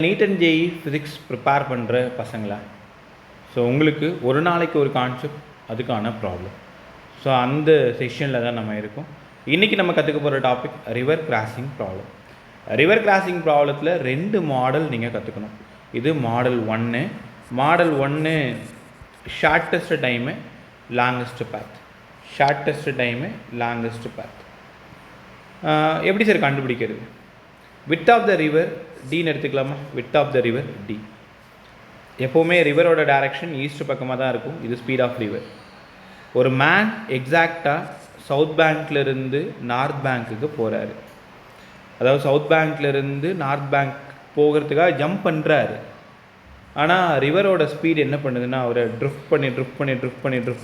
NEET and JEE physics prepare பண்ணுற பசங்களா? So உங்களுக்கு ஒரு நாளைக்கு ஒரு கான்செப்ட், அதுக்கான ப்ராப்ளம். ஸோ அந்த செஷனில் தான் நம்ம இருக்கோம். இன்றைக்கி நம்ம கற்றுக்க போகிற topic river crossing problem. River crossing ப்ராப்ளத்தில் 2 மாடல் நீங்கள் கற்றுக்கணும். இது model 1. Model 1 shortest time, longest path. Shortest time, longest path. எப்படி சார் கண்டுபிடிக்கிறது? வித் ஆஃப் த ரிவர் டின்னு எடுத்துக்கலாமா? Width of the river d. எப்போவுமே ரிவரோட டைரக்ஷன் ஈஸ்ட் பக்கமாக தான் இருக்கும். இது ஸ்பீட் ஆஃப் ரிவர். ஒரு மேன் எக்ஸாக்டாக சவுத் பேங்க்லேருந்து நார்த் பேங்க்குக்கு போகிறாரு. அதாவது சவுத் பேங்க்லேருந்து நார்த் பேங்க் போகிறதுக்காக ஜம்ப் பண்ணுறாரு. ஆனால் ரிவரோட ஸ்பீடு என்ன பண்ணுதுன்னா, அவரை ட்ரிஃப்ட்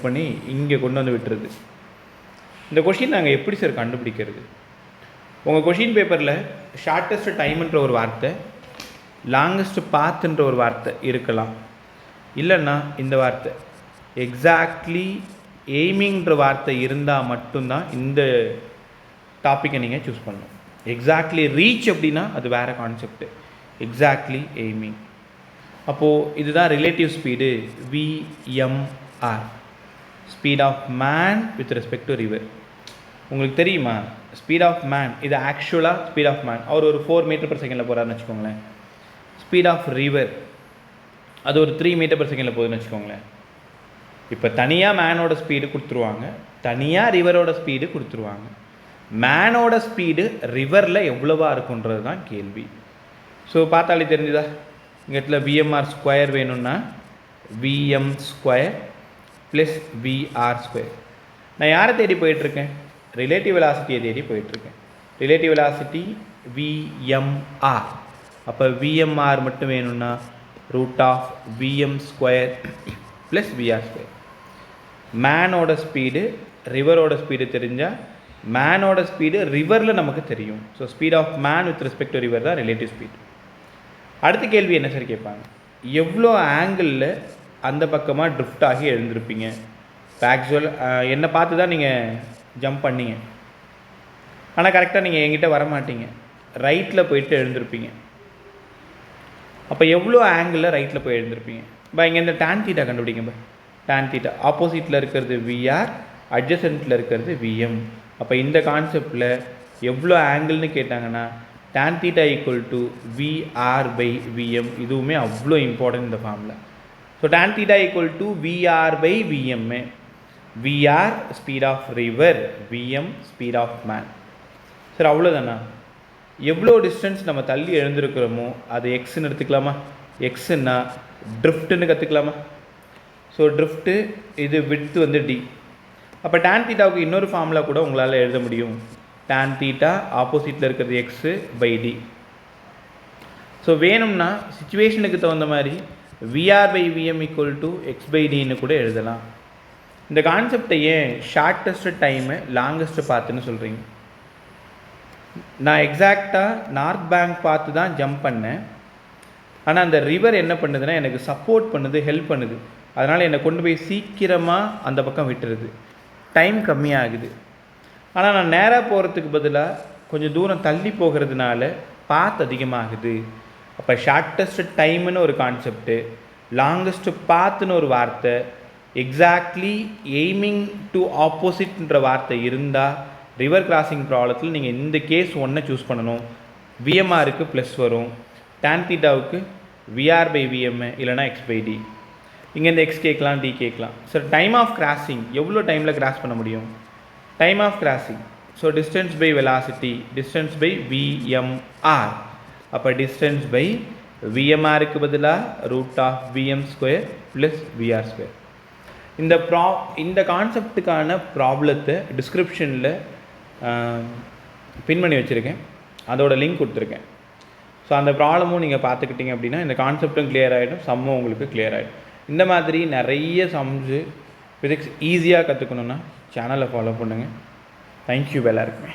பண்ணி இங்கே கொண்டு வந்து விட்டுருது. இந்த கொஷின் நாங்கள் எப்படி சார் கண்டுபிடிக்கிறது? உங்கள் கொஷின் பேப்பரில் ஷார்ட்டஸ்ட் டைம்ன்ற ஒரு வார்த்தை, லாங்கஸ்ட் பாத்துன்ற ஒரு வார்த்தை இருக்கலாம். இல்லைன்னா இந்த வார்த்தை எக்ஸாக்ட்லி எய்மிங்கிற வார்த்தை இருந்தால் மட்டும்தான் இந்த டாப்பிக்கை நீங்கள் சூஸ் பண்ணணும். எக்ஸாக்ட்லி ரீச் அப்படின்னா அது வேறு கான்செப்ட். எக்ஸாக்ட்லி எய்மிங் அப்போது இதுதான் relative speed VMR, speed of man with respect to river. உங்களுக்கு தெரியுமா ஸ்பீட் ஆஃப் மேன்? இது ஆக்சுவலாக ஸ்பீட் ஆஃப் மேன் அவர் ஒரு 4 மீட்டர் பர் செகண்டில் போகிறாருன்னு வச்சுக்கோங்களேன். ஸ்பீட் ஆஃப் ரிவர் அது ஒரு 3 மீட்டர் பர் செகண்டில் போகுதுன்னு வச்சுக்கோங்களேன். இப்போ தனியாக மேனோட ஸ்பீடு கொடுத்துருவாங்க, தனியாக ரிவரோட ஸ்பீடு கொடுத்துருவாங்க. மேனோட ஸ்பீடு ரிவரில் எவ்வளவா இருக்குன்றது தான் கேள்வி. ஸோ பார்த்தாலே தெரிஞ்சுதா? இங்கே இடத்துல விஎம்ஆர் ஸ்கொயர் வேணும்னா VM square plus VR square. நான் யாரை தேடி போயிட்டுருக்கேன்? ரிலேட்டிவ் வெலாசிட்டியை தேடி போயிட்டுருக்கேன். Relative velocity VMR. அப்போ விஎம்ஆர் மட்டும் வேணும்னா root of VM square plus VR square. மேனோட ஸ்பீடு ரிவரோட ஸ்பீடு தெரிஞ்சால் மேனோட ஸ்பீடு ரிவரில் நமக்கு தெரியும். So speed of man with respect to river தான் ரிலேட்டிவ் ஸ்பீட். அடுத்த கேள்வி என்ன சார் கேட்பாங்க? எவ்வளோ ஆங்கிளில் அந்த பக்கமாக ட்ரிஃப்ட் ஆகி எழுந்திருப்பீங்க? ஆக்சுவல் என்னை பார்த்து தான் நீங்கள் ஜம்ப் பண்ணிங்க, ஆனால் கரெக்டாக நீங்கள் என்கிட்ட வரமாட்டீங்க, ரைட்டில் போயிட்டு எழுந்திருப்பீங்க. அப்போ எவ்வளோ ஆங்கிளில் ரைட்டில் போய் எழுந்திருப்பீங்க? இங்கே இந்த டேன் தீட்டா கண்டுபிடிங்க. டேன் தீட்டா ஆப்போசிட்டில் இருக்கிறது விஆர், அட்ஜசன்ட்டில் இருக்கிறது விஎம். அப்போ இந்த கான்செப்டில் எவ்வளோ ஆங்கிள்னு கேட்டாங்கன்னா tan theta equal to VR by VM. இதுவுமே அவ்வளோ இம்பார்ட்டன்ட் இந்த ஃபார்மில். So tan theta equal to VR by VM. VR speed of river, VM speed of man. Sir அவ்வளோதானா? எவ்வளோ டிஸ்டன்ஸ் நம்ம தள்ளி எழுந்திருக்கிறோமோ அது எக்ஸ்ன்னு எடுத்துக்கலாமா? எக்ஸுன்னா ட்ரிஃப்ட்டுன்னு கற்றுக்கலாமா? ஸோ ட்ரிஃப்ட்டு இது விட்த்து வந்து டி. அப்போ டேன் தீட்டாவுக்கு இன்னொரு ஃபார்முலா கூட உங்களால் எழுத முடியும். டேன் தீட்டா ஆப்போசிட்டில் இருக்கிறது எக்ஸு பை டி. ஸோ வேணும்னா சிச்சுவேஷனுக்கு தகுந்த மாதிரி VR by VM equal to x by டின்னு கூட எழுதலாம். இந்த கான்செப்டை ஏன் ஷார்ட்டஸ்ட் டைமு லாங்கஸ்ட் பாத்துன்னு சொல்கிறீங்க? நான் எக்ஸாக்டாக நார்த் பேங்க் பார்த்து தான் ஜம்ப் பண்ணேன், ஆனால் அந்த ரிவர் என்ன பண்ணுதுன்னா எனக்கு சப்போர்ட் பண்ணுது, ஹெல்ப் பண்ணுது. அதனால் என்னை கொண்டு போய் சீக்கிரமாக அந்த பக்கம் விட்டுருது, டைம் கம்மியாகுது. ஆனால் நான் நேராக போகிறதுக்கு பதிலாக கொஞ்சம் தூரம் தள்ளி போகிறதுனால பாத் அதிகமாகுது. அப்போ ஷார்ட்டஸ்ட் டைமுன்னு ஒரு கான்செப்டு, லாங்கஸ்ட் பாத்துன்னு ஒரு வார்த்தை, எக்ஸாக்ட்லி எய்மிங் டு ஆப்போசிட்ன்ற வார்த்தை இருந்தால் ரிவர் கிராசிங் ப்ராப்ளத்தில் நீங்கள் இந்த கேஸ் 1 சூஸ் பண்ணணும். விஎம்ஆருக்கு ப்ளஸ் வரும், டேன் தீட்டாவுக்கு விஆர் பை விஎம் இல்லைனா எக்ஸ் பை டி. இங்கே இந்த எக்ஸ் கேட்கலாம், டி கேட்கலாம். சார் டைம் ஆஃப் கிராசிங் எவ்வளோ டைமில் கிராஸ் பண்ண முடியும்? Time of crossing so distance by velocity, distance by VMR. அப்போ டிஸ்டன்ஸ் பை விஎம்ஆருக்கு பதிலாக root of VM square plus VR square. இந்த கான்செப்டுக்கான ப்ராப்ளத்தை டிஸ்கிரிப்ஷனில் பின் பண்ணி வச்சுருக்கேன், அதோட லிங்க் கொடுத்துருக்கேன். ஸோ அந்த ப்ராப்ளமும் நீங்கள் பார்த்துக்கிட்டிங்க அப்படின்னா இந்த கான்செப்டும் கிளியர் ஆகிடும், சம்மும் உங்களுக்கு கிளியர் ஆகிடும். இந்த மாதிரி நிறைய சம்ஸு ஃபிசிக்ஸ் ஈஸியாக கற்றுக்கணுன்னா சேனலை ஃபாலோ பண்ணுங்கள். தேங்க்யூ எல்லாருக்குமே.